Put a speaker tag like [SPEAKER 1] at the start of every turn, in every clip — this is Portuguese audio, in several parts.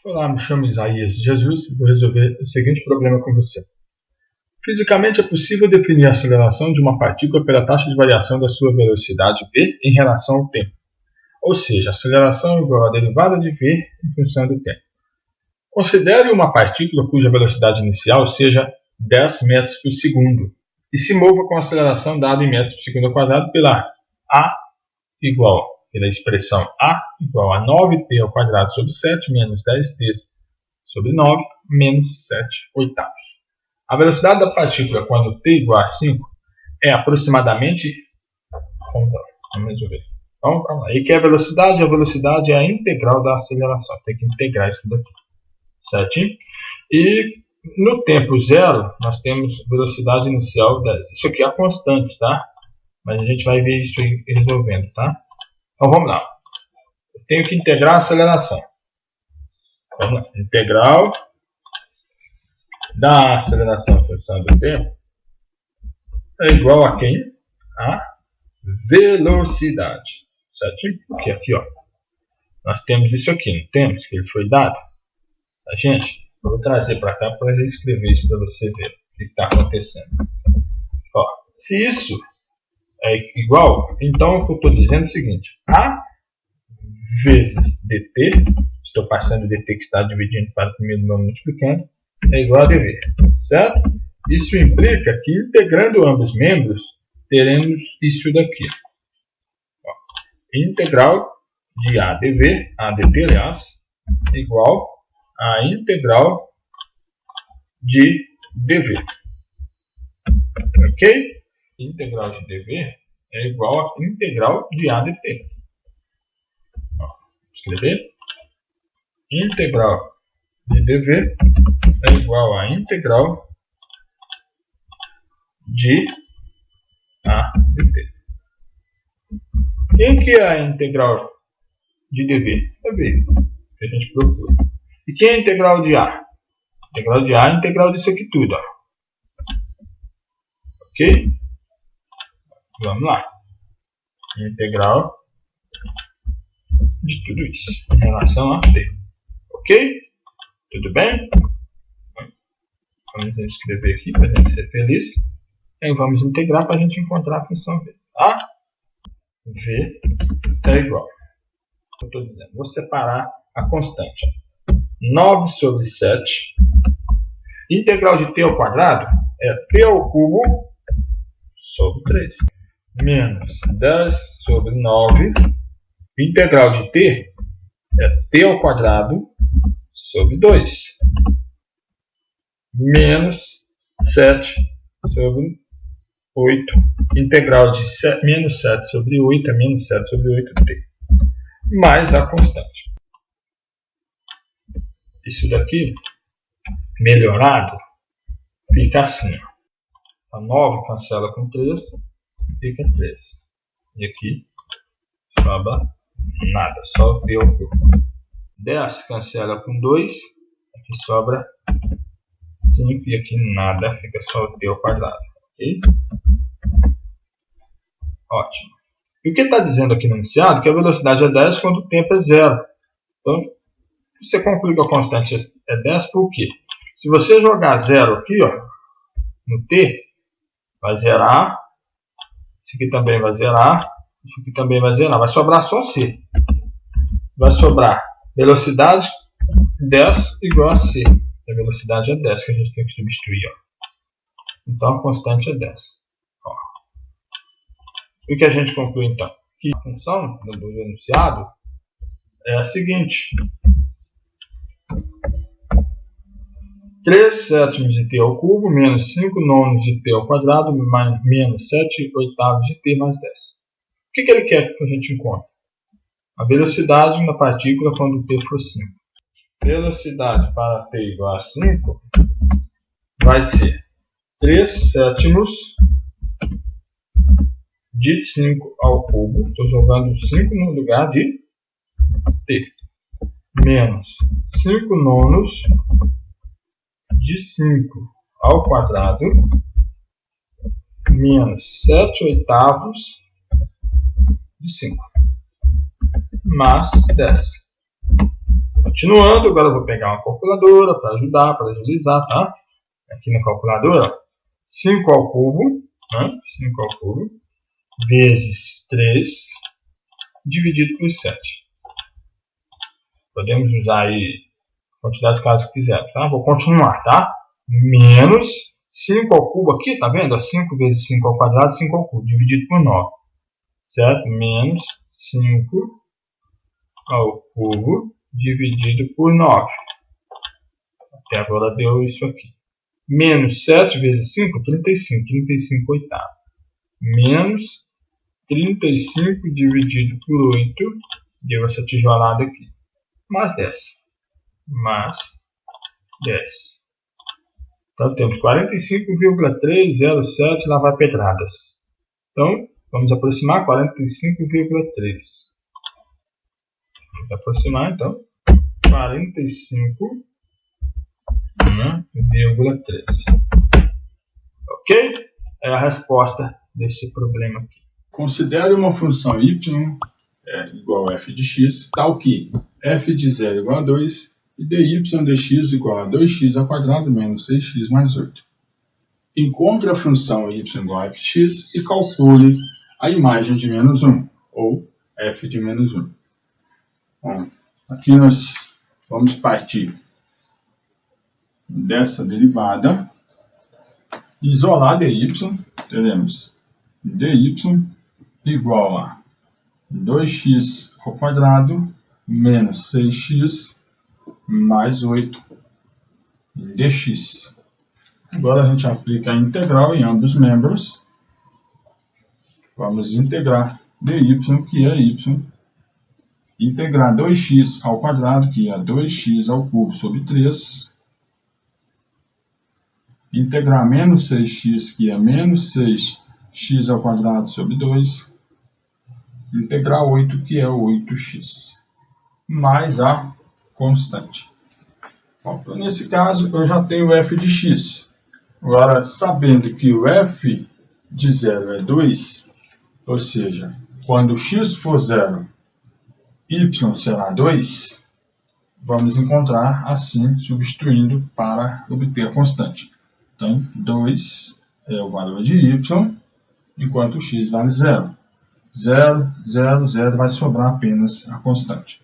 [SPEAKER 1] Olá, me chamo Isaías Jesus e vou resolver o seguinte problema com você. Fisicamente é possível definir a aceleração de uma partícula pela taxa de variação da sua velocidade v em relação ao tempo. Ou seja, a aceleração é igual à derivada de v em função do tempo. Considere uma partícula cuja velocidade inicial seja 10 metros por segundo e se mova com a aceleração dada em metros por segundo ao quadrado pela pela expressão a igual a 9t ao quadrado sobre 7 menos 10t sobre 9 menos 7 oitavos. A velocidade da partícula quando t igual a 5 é aproximadamente... Vamos resolver. Vamos para lá. E que é a velocidade? A velocidade é a integral da aceleração. Tem que integrar isso daqui. Certinho? E no tempo zero, nós temos velocidade inicial 10. Isso aqui é a constante, tá? Mas a gente vai ver isso aí resolvendo, tá? Então vamos lá. Eu tenho que integrar a aceleração. Vamos lá. Integral da aceleração em função do tempo é igual a quem? A velocidade. Certinho? Porque aqui, ó, nós temos isso aqui, não temos? Que ele foi dado. Tá, gente? Eu vou trazer para cá para escrever isso para você ver o que está acontecendo. Ó, se isso é igual, então o que eu estou dizendo é o seguinte: A vezes dt, estou passando o dt que está dividindo para o primeiro nome multiplicando, é igual a dv, certo? Isso implica que integrando ambos membros, teremos isso daqui. Ó, integral de a dt, aliás, igual a integral de dv. Ok? Integral de dv é igual a integral de a dt. Ó, escrever. Integral de dv é igual a integral de a dt. Quem que é a integral de dv? É v, que a gente procura. E quem é a integral de a? A integral de a é a integral disso aqui tudo, ó. Ok? Vamos lá. Integral de tudo isso em relação a t. Ok? Tudo bem? Vamos escrever aqui para a gente ser feliz. Aí vamos integrar para a gente encontrar a função v. A v é igual. Eu estou dizendo, vou separar a constante. 9 sobre 7. Integral de t ao quadrado é t ao cubo sobre 3. Menos 10 sobre 9. Integral de t é t ao quadrado sobre 2. Menos 7 sobre 8. Integral de menos 7 sobre 8 é menos 7 sobre 8t. Mais a constante. Isso daqui, melhorado, fica assim. A 9 cancela com 3, fica 3. E aqui sobra nada, só t ao cubo. 10 cancela com 2, aqui sobra 5 e aqui nada, fica só t ao quadrado. Ok? Ótimo. E o que está dizendo aqui no enunciado? Que a velocidade é 10 quando o tempo é 0. Então, você conclui que a constante é 10 por quê? Se você jogar 0 aqui, ó, no t, vai zerar. Isso aqui também vai zerar. Isso aqui também vai zerar. Vai sobrar só c. Vai sobrar velocidade 10 igual a c. A velocidade é 10 que a gente tem que substituir. Ó. Então a constante é 10. Ó. O que a gente conclui então? Que a função do enunciado é a seguinte: 3 sétimos de t ao cubo menos 5 nonos de t ao quadrado menos 7 oitavos de t mais 10. O que ele quer que a gente encontre? A velocidade da partícula quando t for 5. Velocidade para t igual a 5 vai ser 3 sétimos de 5 ao cubo. Estou jogando 5 no lugar de t. Menos 5 nonos de 5 ao quadrado menos 7 oitavos de 5 mais 10. Continuando, agora eu vou pegar uma calculadora para ajudar, para agilizar, tá? Aqui na calculadora, 5 ao cubo, né? 5 ao cubo, vezes 3, dividido por 7. Podemos usar aí a quantidade de casos que quiser, tá? Vou continuar, tá? Menos 5 ao cubo aqui, tá vendo? 5 vezes 5 ao quadrado, 5 ao cubo, dividido por 9. Certo? Menos 5 ao cubo, dividido por 9. Até agora deu isso aqui. Menos 7 vezes 5, 35. 35 oitavo. Menos 35 dividido por 8. Deu essa tijolada aqui. Mais 10. Mais 10. Então temos 45,307, lá vai pedradas. Então, vamos aproximar 45,3. Vamos aproximar, então, 45,3. Ok? É a resposta desse problema aqui.
[SPEAKER 2] Considere uma função y igual a f de x, tal que f de 0 igual a 2 e dy dx igual a 2x ao quadrado menos 6x mais 8. Encontre a função y igual a f de x e calcule a imagem de menos 1, ou f de menos 1. Bom, aqui nós vamos partir dessa derivada, isolar dy, teremos dy igual a 2x ao quadrado menos 6x mais 8 dx. Agora a gente aplica a integral em ambos membros. Vamos integrar dy, que é y, integrar 2x ao quadrado, que é 2x ao cubo sobre 3, integrar menos 6x, que é menos 6x ao quadrado sobre 2, integrar 8, que é 8x, mais a constante. Bom, então, nesse caso, eu já tenho f de x. Agora, sabendo que o f de 0 é 2, ou seja, quando x for 0, y será 2, vamos encontrar assim, substituindo para obter a constante. Então, 2 é o valor de y, enquanto x vale 0. 0, 0, 0, vai sobrar apenas a constante.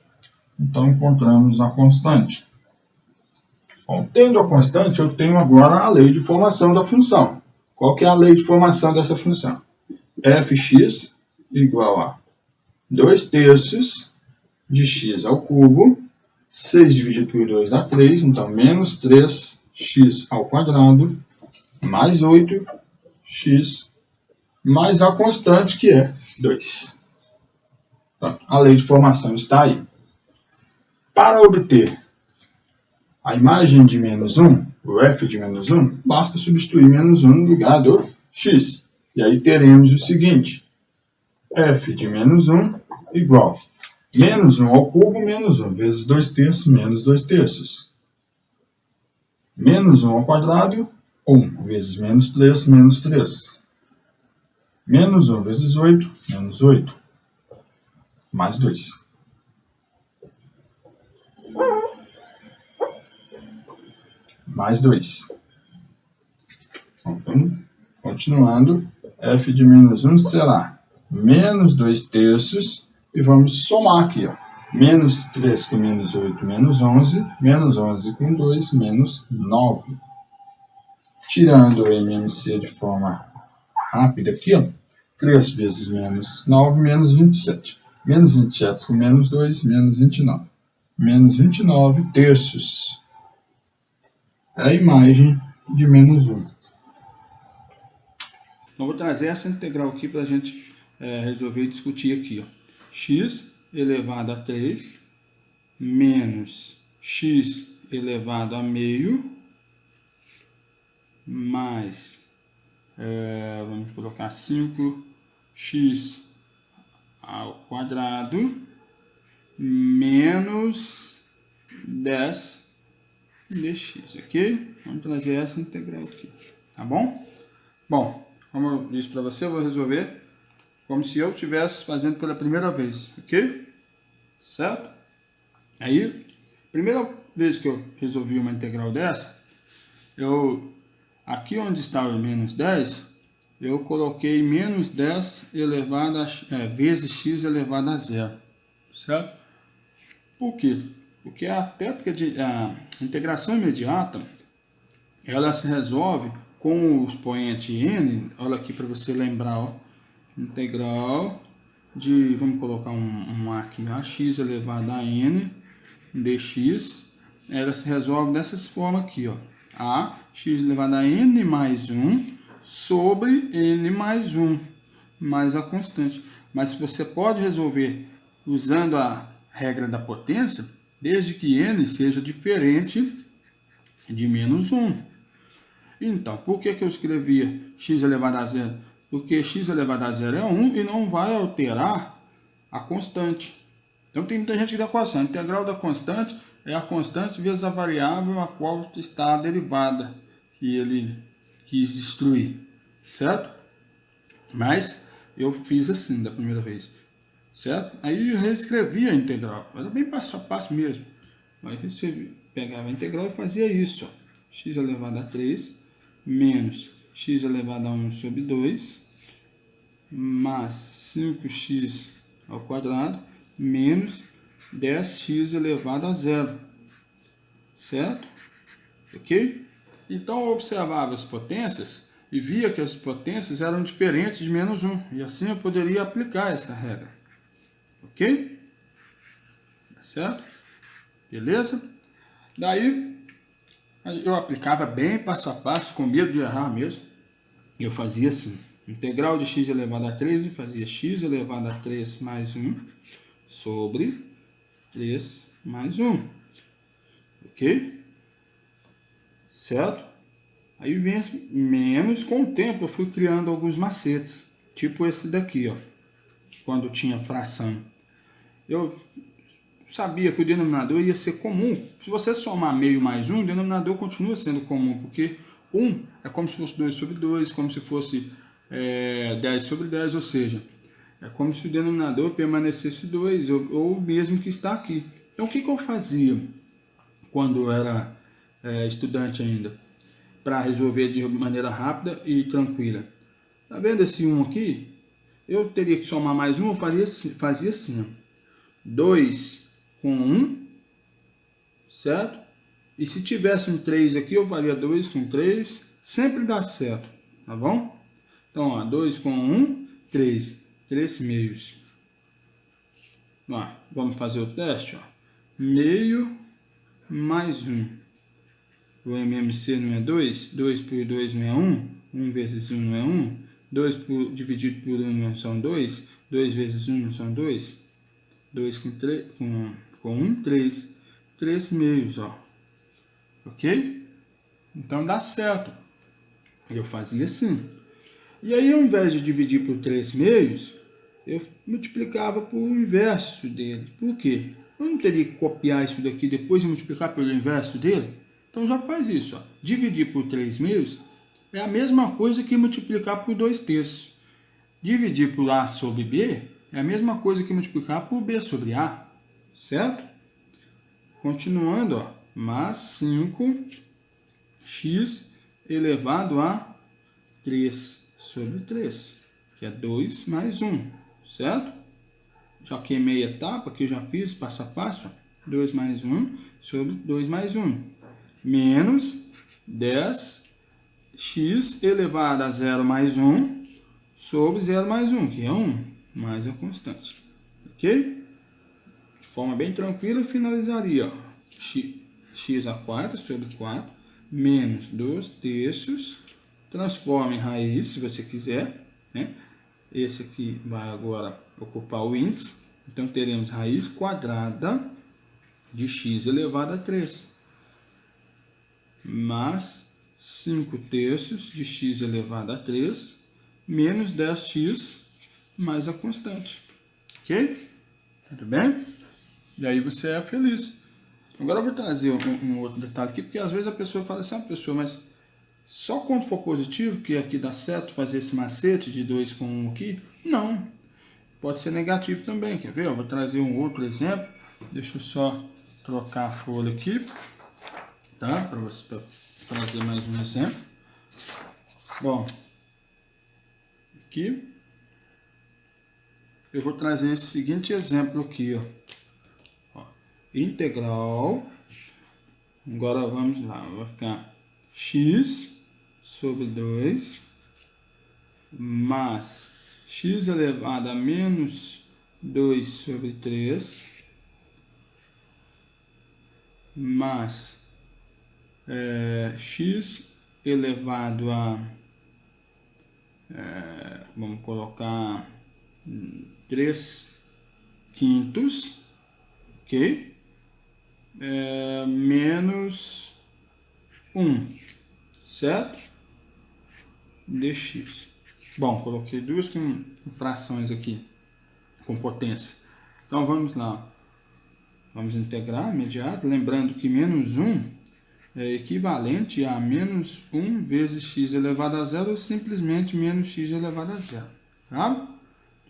[SPEAKER 2] Então, encontramos a constante. Bom, tendo a constante, eu tenho agora a lei de formação da função. Qual que é a lei de formação dessa função? fx igual a 2/3 de x ao cubo, 6 dividido por 2 dá 3, então menos 3x ao quadrado, mais 8x, mais a constante, que é 2. Então, a lei de formação está aí. Para obter a imagem de menos 1, o f de menos 1, basta substituir menos 1 no lugar do x. E aí teremos o seguinte: f de menos 1 igual a menos 1 ao cubo, menos 1 vezes 2/3, menos 2/3. Menos 1 ao quadrado, 1 vezes menos 3, menos 3. Menos 1 vezes 8, menos 8. Mais 2. Mais 2. Então, continuando, f de menos 1 será menos 2/3, e vamos somar aqui, ó. Menos 3 com menos 8, menos 11, menos 11 com 2, menos 9. Tirando o MMC de forma rápida aqui, ó. 3 vezes menos 9, menos 27. Menos 27 com menos 2, menos 29. Menos 29 terços. É a imagem de menos 1. Então, vou trazer essa integral aqui para a gente resolver e discutir aqui. Ó. X elevado a 3 menos x elevado a meio mais, vamos colocar 5x ao quadrado menos 10 dx, ok? Vamos trazer essa integral aqui, tá bom? Bom, como eu disse para você, eu vou resolver como se eu estivesse fazendo pela primeira vez, ok? Certo? Aí, primeira vez que eu resolvi uma integral dessa, aqui onde está o menos 10, eu coloquei menos 10 elevado vezes x elevado a zero, certo? Por quê? Porque a integração imediata, ela se resolve com o expoente n, olha aqui para você lembrar, ó, integral de, vamos colocar um A aqui, x elevado a n dx, ela se resolve dessa forma aqui, ó, a x elevado a n mais 1 sobre n mais 1, mais a constante. Mas você pode resolver usando a regra da potência, desde que n seja diferente de menos 1. Então, por que eu escrevia x elevado a zero? Porque x elevado a zero é 1 e não vai alterar a constante. Então, tem muita gente que dá equação. A integral da constante é a constante vezes a variável a qual está a derivada que ele quis destruir, certo? Mas eu fiz assim da primeira vez, certo? Aí eu reescrevi a integral, era bem passo a passo mesmo. Aí você pegava a integral e fazia isso, ó. X elevado a 3 menos x elevado a 1 sobre 2 mais 5x ao quadrado menos 10x elevado a zero, certo? Ok? Então eu observava as potências e via que as potências eram diferentes de menos 1. E assim eu poderia aplicar essa regra. Ok? Certo? Beleza? Daí eu aplicava bem passo a passo, com medo de errar mesmo. Eu fazia assim. Integral de x elevado a 3, eu fazia x elevado a 3 mais 1 sobre 3 mais 1. Ok? Certo? Aí vem menos, com o tempo eu fui criando alguns macetes. Tipo esse daqui, ó. Quando tinha fração. Eu sabia que o denominador ia ser comum. Se você somar meio mais 1, o denominador continua sendo comum. Porque 1 é como se fosse 2 sobre 2, como se fosse 10 sobre 10, ou seja, é como se o denominador permanecesse 2, ou o mesmo que está aqui. Então, o que eu fazia quando eu era estudante ainda, para resolver de maneira rápida e tranquila? Tá vendo esse 1 aqui? Eu teria que somar mais 1, eu fazia assim, ó. 2 com 1, certo? E se tivesse um 3 aqui, eu faria 2 com 3, sempre dá certo, tá bom? Então, ó, 2 com 1, 3 meios. Ó, vamos fazer o teste, ó. Meio mais 1. O MMC não é 2, 2 por 2 não é 1, 1 vezes 1 não é 1, 2 dividido por 1 não são 2, 2 vezes 1 não são 2, 2 com 1, 3, 3 meios, ó. Ok? Então dá certo. Eu fazia assim. E aí, ao invés de dividir por 3 meios, eu multiplicava por o inverso dele. Por quê? Eu não teria que copiar isso daqui depois e multiplicar pelo inverso dele? Então já faz isso, ó. Dividir por 3 meios é a mesma coisa que multiplicar por 2 terços. Dividir por A sobre B é a mesma coisa que multiplicar por B sobre A. Certo? Continuando, ó. Mais 5x elevado a 3 sobre 3, que é 2 mais 1, certo? Já queimei a etapa, que eu já fiz passo a passo. 2 mais 1 sobre 2 mais 1, menos 10x elevado a 0 mais 1 sobre 0 mais 1, que é 1, mais a constante. Ok? De forma bem tranquila, finalizaria, ó. X a 4 sobre 4, menos 2 terços, transforma em raiz, se você quiser, né? Esse aqui vai agora ocupar o índice, então teremos raiz quadrada de x elevado a 3, mais 5 terços de x elevado a 3, menos 10x mais a constante. Ok? Tudo bem? E aí você é feliz. Agora eu vou trazer um outro detalhe aqui, porque às vezes a pessoa fala assim, mas só quando for positivo que aqui dá certo fazer esse macete de 2 com 1 aqui? Não. Pode ser negativo também, quer ver? Eu vou trazer um outro exemplo. Deixa eu só trocar a folha aqui, tá? Para você trazer mais um exemplo. Bom, aqui eu vou trazer esse seguinte exemplo aqui, ó. Integral. Agora vamos lá, vai ficar x sobre 2 mais x elevado a menos 2 sobre 3 mais x elevado a, vamos colocar 3 quintos, ok? Menos 1, certo? Dx. Bom, coloquei duas frações aqui com potência. Então vamos lá. Vamos integrar imediato, lembrando que menos 1 é equivalente a menos 1 vezes x elevado a zero ou simplesmente menos x elevado a zero. Tá?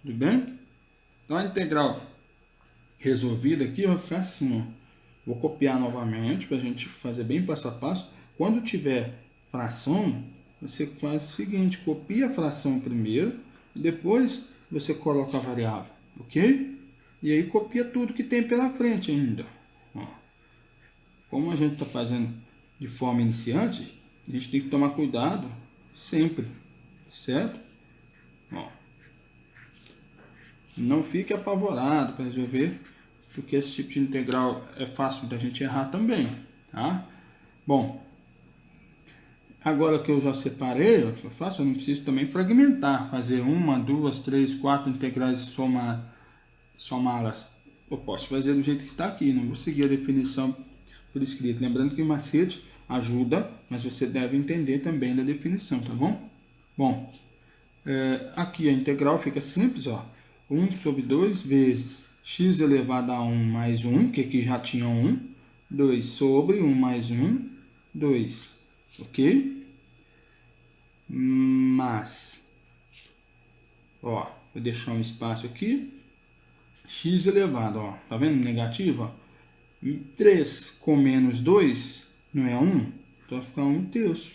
[SPEAKER 2] Tudo bem? Então a integral resolvida aqui vai ficar assim, ó. Vou copiar novamente para a gente fazer bem passo a passo. Quando tiver fração, você faz o seguinte, copia a fração primeiro, e depois você coloca a variável, ok? E aí copia tudo que tem pela frente ainda. Ó. Como a gente está fazendo de forma iniciante, a gente tem que tomar cuidado sempre, certo? Ó. Não fique apavorado para resolver, porque esse tipo de integral é fácil da gente errar também, tá? Bom, agora que eu já separei, eu faço, eu não preciso também fragmentar, fazer 1, 2, 3, 4 integrais e somá-las. Eu posso fazer do jeito que está aqui, não vou seguir a definição por escrito. Lembrando que o macete ajuda, mas você deve entender também da definição, tá bom? Bom, aqui a integral fica simples, ó. 1 sobre 2 vezes x elevado a 1 mais 1, que aqui já tinha 1, 2 sobre 1 mais 1, 2, ok? Mas, ó, vou deixar um espaço aqui, x elevado, ó, tá vendo? Negativo, ó. 3 com menos 2 não é 1, então vai ficar 1 terço.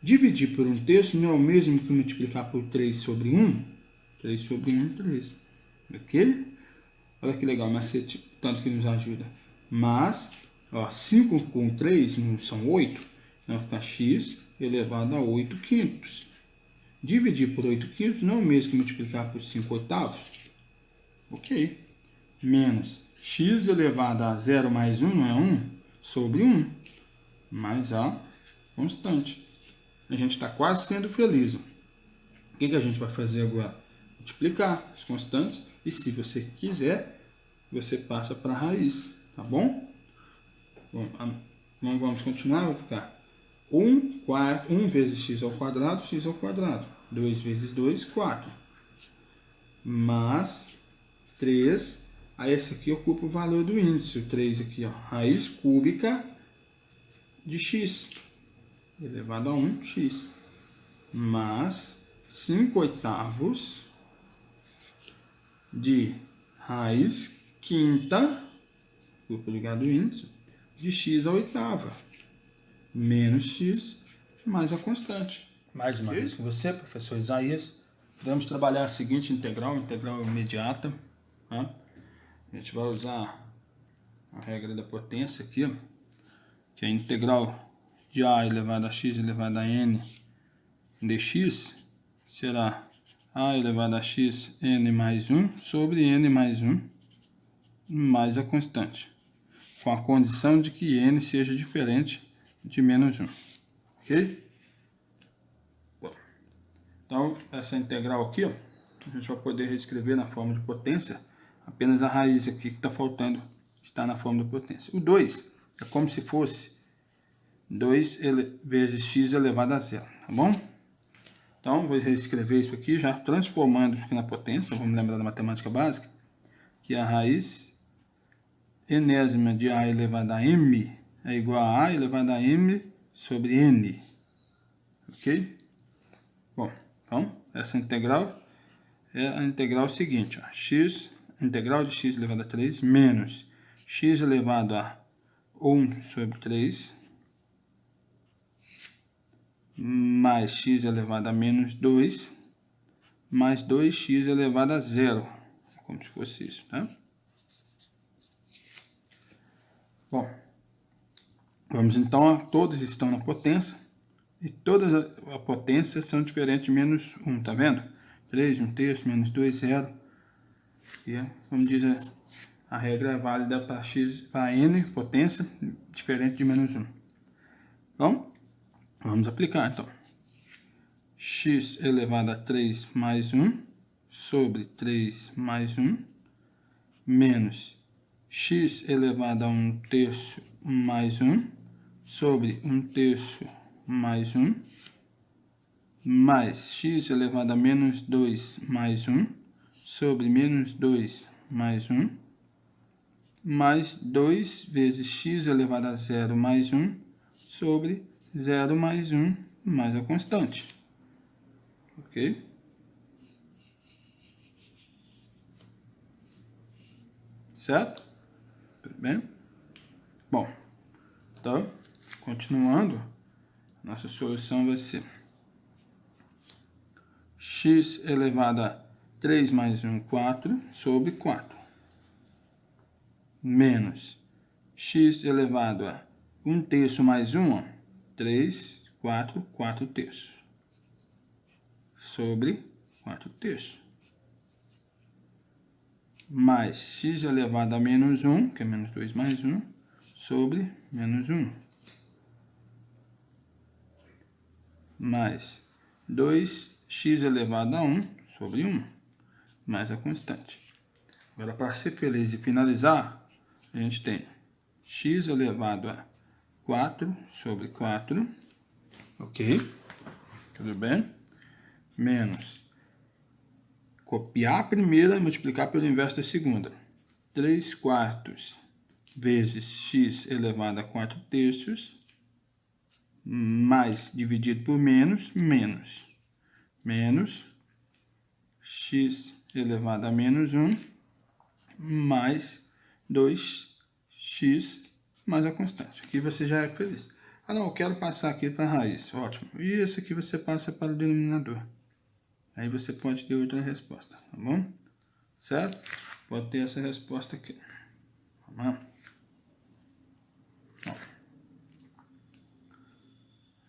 [SPEAKER 2] Dividir por 1 terço não é o mesmo que multiplicar por 3 sobre 1? 3 sobre 1, 3. Ok? Olha que legal, macete, tanto que nos ajuda. Mas, ó, 5 com 3 são 8, então vai ficar x elevado a 8 quintos. Dividir por 8 quintos não é o mesmo que multiplicar por 5 oitavos? Ok. Menos x elevado a 0 mais 1 não é 1 sobre 1, mais a constante. A gente está quase sendo feliz. O que a gente vai fazer agora? Multiplicar as constantes e, se você quiser, você passa para a raiz, tá bom? Bom, vamos continuar, vai ficar 1 vezes x ao quadrado, 2 vezes 2, 4. Mais 3, aí esse aqui ocupa o valor do índice, o 3 aqui, ó, raiz cúbica de x, elevado a 1x, mais 5 oitavos de raiz quinta, grupo ligado ao índice, de x à oitava, menos x, mais a constante. Mais uma vez com você, professor Isaías. Vamos trabalhar a seguinte integral imediata. Tá? A gente vai usar a regra da potência aqui, ó, que é a integral de a elevado a x elevado a n dx será a elevado a x n mais 1 sobre n mais 1 mais a constante, com a condição de que n seja diferente de menos 1. Ok? Bom, então, essa integral aqui, ó, a gente vai poder reescrever na forma de potência apenas a raiz aqui que está faltando, está na forma de potência. O 2 é como se fosse 2 vezes x elevado a 0, tá bom? Então, vou reescrever isso aqui, já transformando isso aqui na potência. Vamos lembrar da matemática básica, que a raiz enésima de a elevado a m é igual a elevado a m sobre n. Ok? Bom, então, essa integral é a integral seguinte, ó, x, integral de x elevado a 3 menos x elevado a 1 sobre 3 mais x elevado a menos 2 mais 2x elevado a 0. Como se fosse isso, tá? Bom, vamos então a todos estão na potência e todas as potências são diferentes de menos 1, tá vendo? 3, 1/3, menos 2, 0. E, como diz a regra, é válida para x, para n potência diferente de menos 1. Então, vamos aplicar então. X elevado a 3 mais 1 sobre 3 mais 1 menos x elevado a 1/3 mais 1 sobre 1/3 mais 1 mais x elevado a menos 2 mais 1 sobre menos 2 mais 1 mais 2 vezes x elevado a 0 mais 1 sobre 0 mais 1 mais a constante. Ok? Certo? Tudo bem? Bom, então, continuando, nossa solução vai ser x elevado a 3 mais 1, 4, sobre 4, menos x elevado a 1/3 mais 1, 3, 4, 4/3, sobre 4/3, mais x elevado a menos 1, que é menos 2 mais 1, sobre menos 1, mais 2x elevado a 1 sobre 1, mais a constante. Agora, para ser feliz e finalizar, a gente tem x elevado a 4 sobre 4, ok? Tudo bem? Menos, copiar a primeira e multiplicar pelo inverso da segunda. 3/4 vezes x elevado a 4/3, mais dividido por menos, menos x elevado a menos 1, mais 2x mais a constante. Aqui você já é feliz. Ah, não, eu quero passar aqui para a raiz. Ótimo. E esse aqui você passa para o denominador. Aí você pode ter outra resposta, tá bom? Certo? Pode ter essa resposta aqui. Vamos lá. Ó.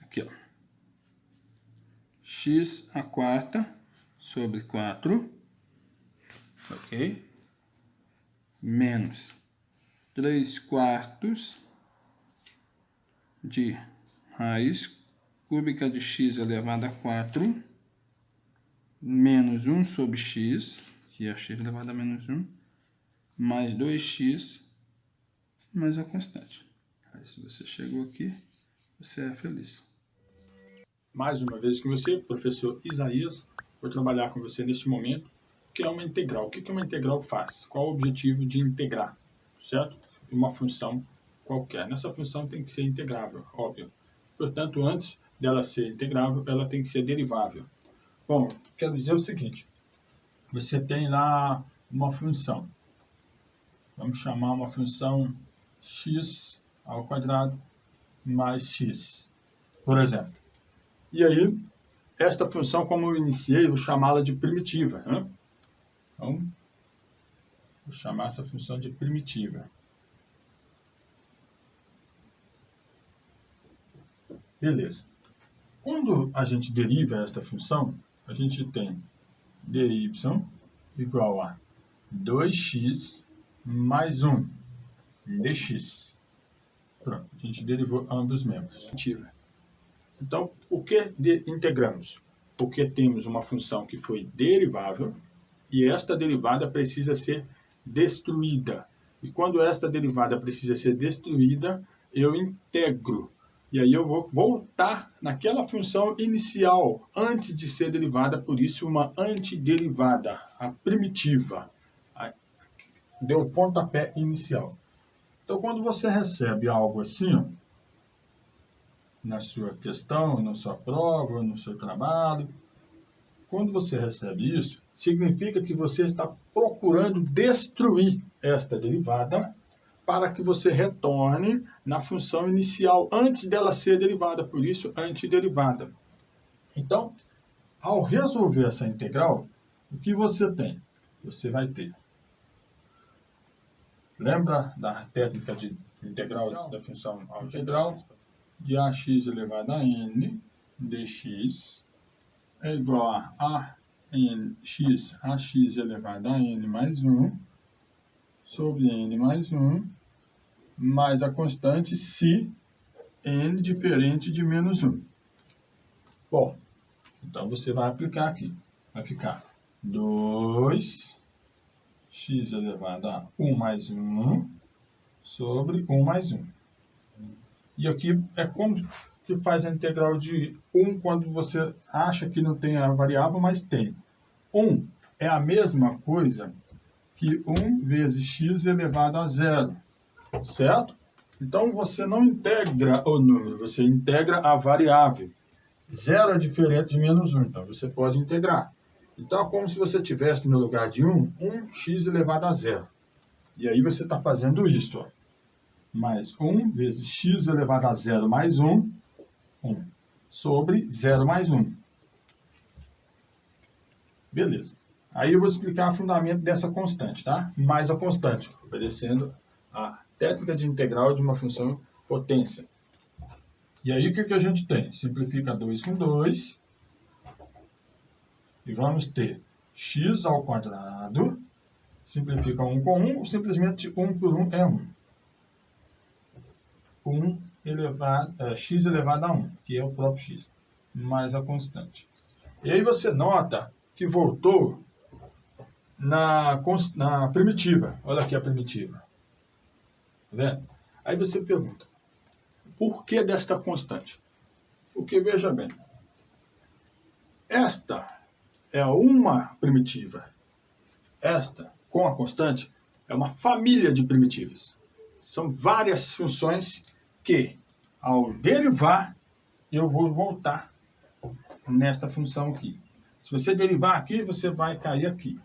[SPEAKER 2] Aqui, ó. X a quarta sobre 4, ok? Menos 3/4 de raiz cúbica de x elevado a 4, menos 1 sobre x, que é x elevado a menos 1, mais 2x, mais a constante. Aí, se você chegou aqui, você é feliz. Mais uma vez com você, professor Isaías, vou trabalhar com você neste momento, que é uma integral. O que uma integral faz? Qual o objetivo de integrar? Certo? Uma função qualquer. Nessa função tem que ser integrável, óbvio. Portanto, antes dela ser integrável, ela tem que ser derivável. Bom, quero dizer o seguinte. Você tem lá uma função. Vamos chamar uma função x ao quadrado mais x, por exemplo. E aí, esta função, como eu iniciei, vou chamá-la de primitiva. Né? Então, vou chamar essa função de primitiva. Beleza. Quando a gente deriva esta função, a gente tem dy igual a 2x mais 1 dx. Pronto, a gente derivou ambos os membros. Então, por que integramos? Porque temos uma função que foi derivável e esta derivada precisa ser destruída. E quando esta derivada precisa ser destruída, eu integro. E aí eu vou voltar naquela função inicial, antes de ser derivada, por isso uma antiderivada, a primitiva. Deu o pontapé inicial. Então, quando você recebe algo assim, ó, na sua questão, na sua prova, no seu trabalho, quando você recebe isso, significa que você está procurando destruir esta derivada para que você retorne na função inicial antes dela ser derivada, por isso antiderivada. Então, ao resolver essa integral, o que você tem? Você vai ter. Lembra da técnica de integral da função integral de ax elevado a n dx é igual a ax elevado a n mais 1 sobre n mais 1 mais a constante se n diferente de menos 1. Bom, então você vai aplicar aqui. Vai ficar 2x elevado a 1 mais 1 sobre 1 mais 1. E aqui é como que faz a integral de 1 quando você acha que não tem a variável, mas tem. 1 é a mesma coisa que 1 vezes x elevado a 0, certo? Então, você não integra o número, você integra a variável. 0 é diferente de menos 1, então você pode integrar. Então, é como se você tivesse no lugar de 1, 1x elevado a 0. E aí você está fazendo isso, ó. Mais 1 vezes x elevado a 0 mais 1, 1, sobre 0 mais 1. Beleza. Aí eu vou explicar o fundamento dessa constante, tá? Mais a constante, obedecendo a técnica de integral de uma função potência. E aí o que a gente tem? Simplifica 2 com 2. E vamos ter x ao quadrado. Simplifica 1 com 1. Simplesmente 1 por 1 é 1. 1 x elevado a 1, que é o próprio x, mais a constante. E aí você nota que voltou na primitiva. Olha aqui a primitiva. Tá vendo? Aí você pergunta, por que desta constante? Porque, veja bem, esta é uma primitiva. Esta, com a constante, é uma família de primitivas. São várias funções que, ao derivar, eu vou voltar nesta função aqui. Se você derivar aqui, você vai cair aqui.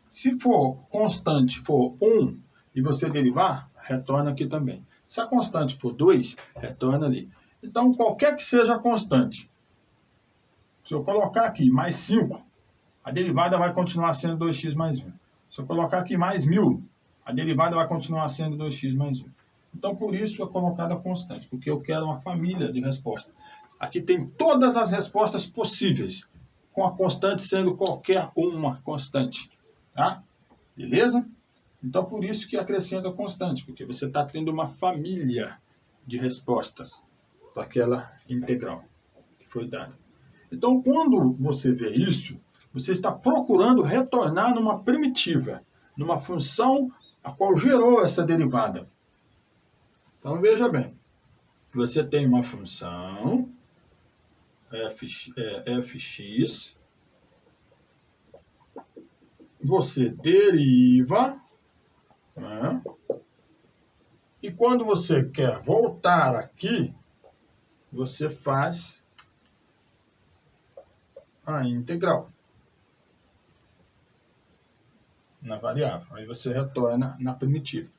[SPEAKER 2] Se for constante, for 1, e você derivar, retorna aqui também. Se a constante for 2, retorna ali. Então, qualquer que seja a constante, se eu colocar aqui mais 5, a derivada vai continuar sendo 2x mais 1. Se eu colocar aqui mais 1000, a derivada vai continuar sendo 2x mais 1. Então, por isso é colocada constante, porque eu quero uma família de respostas. Aqui tem todas as respostas possíveis, com a constante sendo qualquer uma constante. Tá? Beleza? Então, por isso que acrescenta constante, porque você está tendo uma família de respostas para aquela integral que foi dada. Então, quando você vê isso, você está procurando retornar numa primitiva, numa função a qual gerou essa derivada. Então, veja bem, você tem uma função fx, você deriva, né? E quando você quer voltar aqui, você faz a integral na variável. Aí você retorna na primitiva.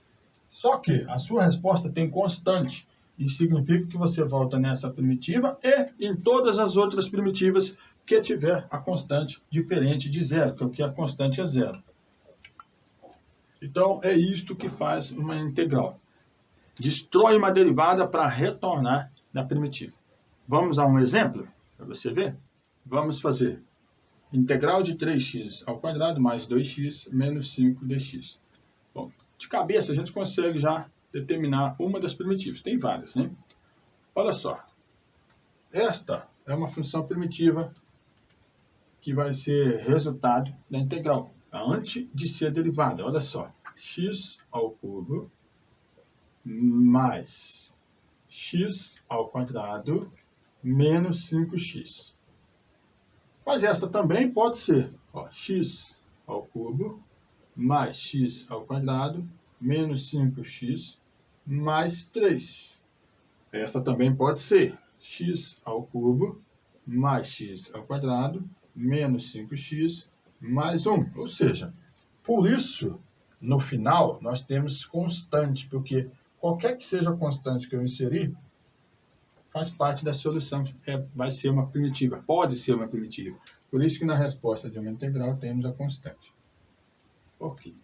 [SPEAKER 2] Só que a sua resposta tem constante. Isso significa que você volta nessa primitiva e em todas as outras primitivas que tiver a constante diferente de zero, porque a constante é zero. Então, é isto que faz uma integral. Destrói uma derivada para retornar na primitiva. Vamos a um exemplo, para você ver? Vamos fazer integral de 3x ao quadrado mais 2x menos 5dx. Bom, de cabeça a gente consegue já determinar uma das primitivas. Tem várias, né? Olha só. Esta é uma função primitiva que vai ser resultado da integral, antes de ser derivada. Olha só. X ao cubo mais x ao quadrado menos 5x. Mas esta também pode ser, ó, x ao cubo mais x ao quadrado menos 5x mais 3. Esta também pode ser x ao cubo mais x ao quadrado menos 5x mais 1. Ou seja, por isso no final, nós temos constante, porque qualquer que seja a constante que eu inserir, faz parte da solução, vai ser uma primitiva, pode ser uma primitiva. Por isso que na resposta de uma integral temos a constante. Ok.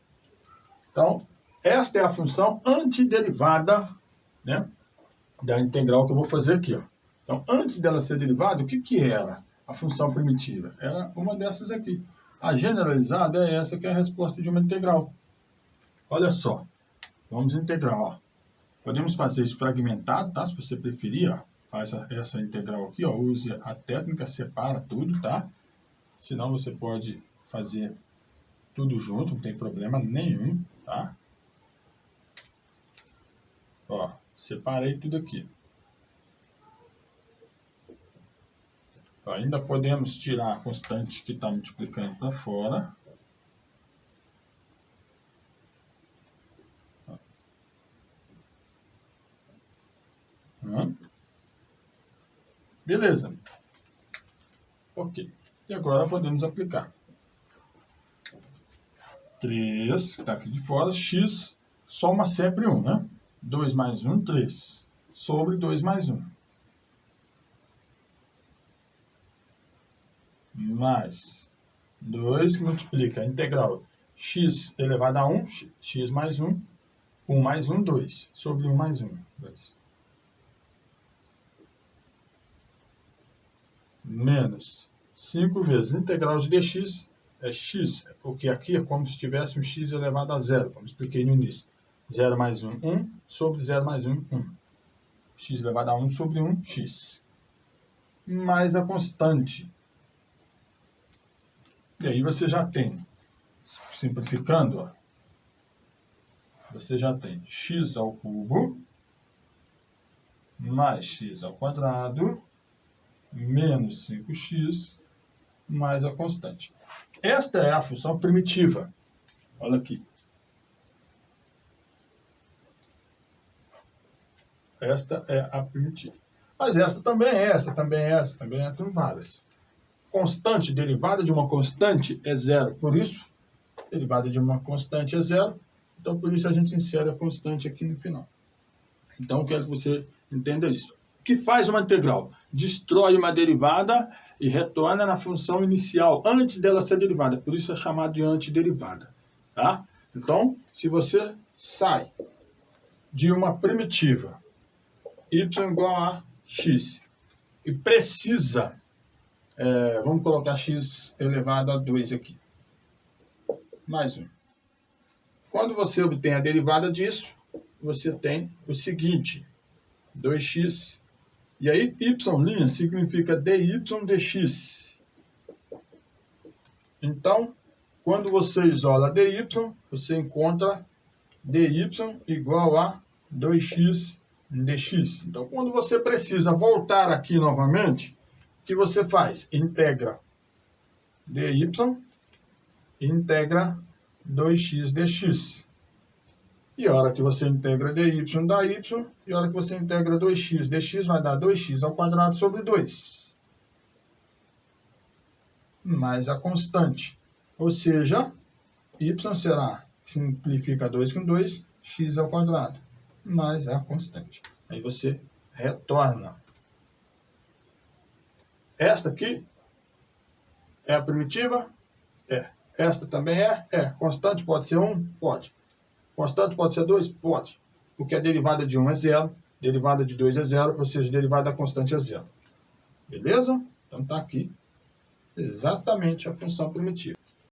[SPEAKER 2] Então, esta é a função antiderivada, né, da integral que eu vou fazer aqui. Ó. Então, antes dela ser derivada, o que era a função primitiva? Era uma dessas aqui. A generalizada é essa que é a resposta de uma integral. Olha só, vamos integrar. Ó. Podemos fazer isso fragmentado, tá? Se você preferir, ó, faz essa integral aqui, ó, use a técnica, separa tudo, tá? Senão você pode fazer tudo junto, não tem problema nenhum, tá? Ó, separei tudo aqui. Ó, ainda podemos tirar a constante que está multiplicando para fora. Beleza. Ok. E agora podemos aplicar. 3, que está aqui de fora, x soma sempre 1, né? 2 mais 1, 3. Sobre 2 mais 1. Mais 2 que multiplica a integral x elevado a 1, x mais 1, 1 mais 1, 2. Sobre 1 mais 1, 2. Menos 5 vezes integral de dx é x, porque aqui é como se tivesse um x elevado a 0, como expliquei no início. 0 mais 1, 1, sobre 0 mais 1, 1. X elevado a 1 sobre 1, x. Mais a constante. E aí você já tem, simplificando, ó, você já tem x ao cubo mais x ao quadrado menos 5x mais a constante. Esta é a função primitiva. Olha aqui. Esta é a primitiva. Mas essa também é, essa também é, essa também é, tem várias. Constante, derivada de uma constante é zero. Por isso, derivada de uma constante é zero. Então, por isso a gente insere a constante aqui no final. Então, eu quero que você entenda isso. O que faz uma integral? Destrói uma derivada e retorna na função inicial, antes dela ser derivada. Por isso é chamado de antiderivada. Tá? Então, se você sai de uma primitiva y igual a x e precisa, vamos colocar x elevado a 2 aqui, mais 1. Quando você obtém a derivada disso, você tem o seguinte, 2x, e aí y' significa dy dx. Então, quando você isola dy, você encontra dy igual a 2x dx. Então, quando você precisa voltar aqui novamente, o que você faz? Integra dy, integra 2x dx. E a hora que você integra dy dá y, e a hora que você integra 2x dx vai dar 2x ao quadrado sobre 2. Mais a constante. Ou seja, y será, simplifica 2 com 2, x ao quadrado, mais a constante. Aí você retorna. Esta aqui é a primitiva? É. Esta também é? É. Constante pode ser 1? Pode. Constante pode ser 2? Pode. Porque a derivada de 1 é 0, derivada de 2 é 0, ou seja, a derivada da constante é 0. Beleza? Então está aqui exatamente a função primitiva.